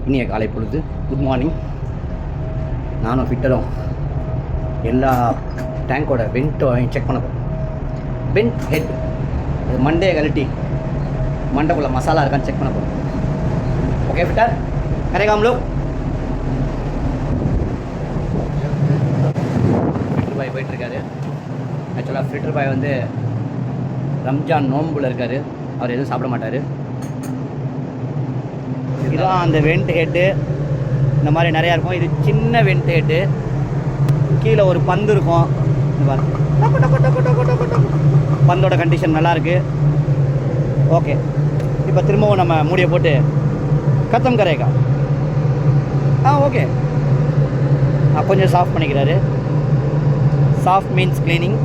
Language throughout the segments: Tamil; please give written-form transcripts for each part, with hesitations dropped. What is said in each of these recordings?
இனிய காலை பொழுது. Good morning. நானும் ஃபிட்டரும் எல்லா டேங்கோட வெண்ட்டை செக் பண்ண போகிறோம். வெண்ட் ஹெட் மண்டே கழட்டி மண்டைக்குள்ளே மசாலா இருக்கான்னு செக் பண்ண போகிறோம். ஓகே ஃபிட்டர், கரெக்டாக हम लोग. ஃபில்டர் பாய் போயிட்டுருக்காரு. ஆக்சுவலாக ஃபில்டர் பாய் வந்து ரம்ஜான் நோம்புல இருக்கார். அவர் எதுவும் சாப்பிட மாட்டார். இதுதான் அந்த வெண்ட் ஹெட்டு. இந்த மாதிரி நிறையா இருக்கும். இது சின்ன வெண்ட் ஹெட்டு. கீழே ஒரு பந்து இருக்கும். பந்தோட கண்டிஷன் நல்லாயிருக்கு. ஓகே, இப்போ திரும்பவும் நம்ம மூடியை போட்டு கத்தம் கரேகா. ஓகே, கொஞ்சம் சாஃப்ட் பண்ணிக்கிறாரு. Soft means cleaning.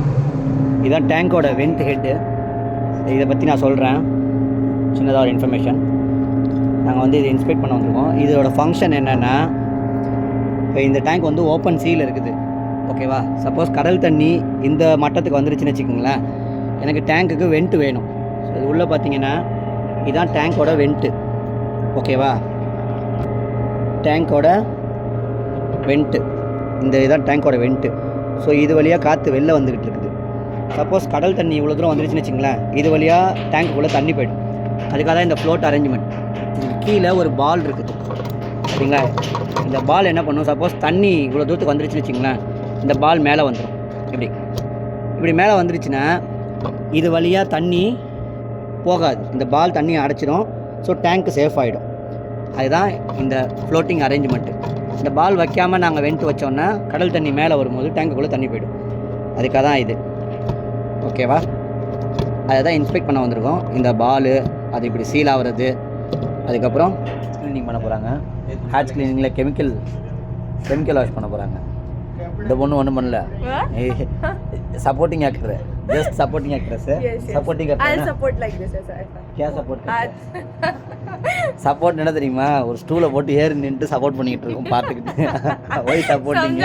இதுதான் டேங்கோட வெண்ட் ஹெட்டு. இதை பற்றி நான் சொல்கிறேன். சின்னதாக ஒரு இன்ஃபர்மேஷன். நாங்கள் வந்து இதை இன்ஸ்பெக்ட் பண்ண வந்திருக்கோம். இதோட ஃபங்க்ஷன் என்னென்னா, இப்போ இந்த டேங்க் வந்து ஓப்பன் சீல் இருக்குது. ஓகேவா? சப்போஸ் கடல் தண்ணி இந்த மட்டத்துக்கு வந்துருச்சுன்னு வச்சுக்கோங்களேன், எனக்கு டேங்க்குக்கு வெண்ட்டு வேணும். ஸோ இது உள்ளே பார்த்தீங்கன்னா இதுதான் டேங்க்கோட வெண்ட்டு. ஓகேவா? டேங்க்கோட வெண்ட்டு. இந்த இதுதான் டேங்க்கோட வெண்ட்டு. ஸோ இது வழியாக காற்று வெளில வந்துக்கிட்டு இருக்குது. சப்போஸ் கடல் தண்ணி இவ்வளோ தூரம் வந்துருச்சுன்னு வச்சுங்களேன், இது வழியாக டேங்க்குள்ளே தண்ணி போய்டும். அதுக்காக தான் இந்த ஃப்ளோட் அரேஞ்ச்மெண்ட். கீழே ஒரு பால் இருக்குது சரிங்களா? இந்த பால் என்ன பண்ணும், சப்போஸ் தண்ணி இவ்வளோ தூரத்துக்கு வந்துருச்சுன்னு வச்சுங்களேன், இந்த பால் மேலே வந்துடும். இப்படி மேலே வந்துருச்சுன்னா இது வழியாக தண்ணி போகாது. இந்த பால் தண்ணி அடைச்சிடும். ஸோ டேங்க்கு சேஃப் ஆகிடும். அதுதான் இந்த ஃப்ளோட்டிங் அரேஞ்ச்மெண்ட்டு. இந்த பால் வைக்காமல் நாங்கள் வெண்ட் வச்சோன்னா கடல் தண்ணி மேலே வரும்போது டேங்குக்குள்ளே தண்ணி போய்டும். அதுக்காக தான் இது. ஓகேவா? அதை தான் இன்ஸ்பெக்ட் பண்ண வந்திருக்கோம். இந்த பால் அது இப்படி சீல் ஆகிறது. அதுக்கப்புறம் க்ளீனிங் பண்ண போகிறாங்க. ஹேட்ச் க்ளீனிங்கில் கெமிக்கல் வாஷ் பண்ண போகிறாங்க. இந்த பொண்ணு ஒன்றும் பண்ணல. Supporting actor, just supporting actress. Supporting support என்ன தெரியுமா, ஒரு ஸ்டூலை போட்டு ஏறி நின்று சப்போர்ட் பண்ணிட்டு இருக்கோம் பார்த்துக்கிட்டு. ஒய் சப்போர்ட்டிங்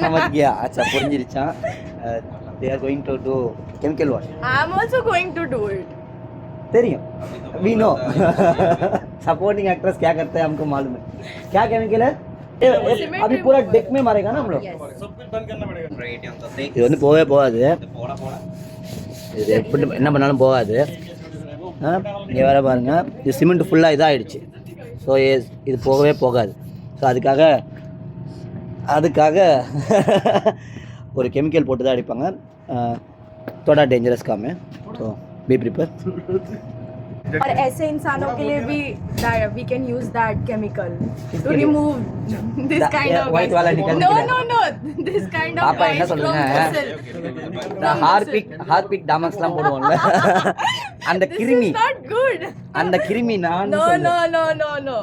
சமத்தியா? அச்சா, புரிஞ்சிருச்சான். They are going to do chemical wash. I am also going to do it. தெரியும், we know. Supporting actress क्या करते हैं हमको मालूम है. क्या chemical है? अभी पूरा डेक में मारेगा ना हम लोग. सब कुछ बंद करना पड़ेगा. இது வந்து போகாது. இது எப்படி என்ன பண்ணாலும் போகாது. இங்கே வேற பாருங்க, இது சிமெண்ட் ஃபுல்லாக இதாகிடுச்சு. ஸோ இது போகாது. ஸோ அதுக்காக ஒரு கெமிக்கல் போட்டு தான் அடிப்பாங்க. थोड़ा डेंजरस काम है, तो बी प्रिपेयर. और ऐसे इंसानों के लिए भी we can use that chemical to remove this kind of white वाला निकल. No, this kind of பாப்பா என்ன சொல்லுங்க, ஹார்பிக் டாமக்ஸ்லாம் போடுவாங்கல, அந்த கிருமி. This is not good. அந்த கிருமி நான் No.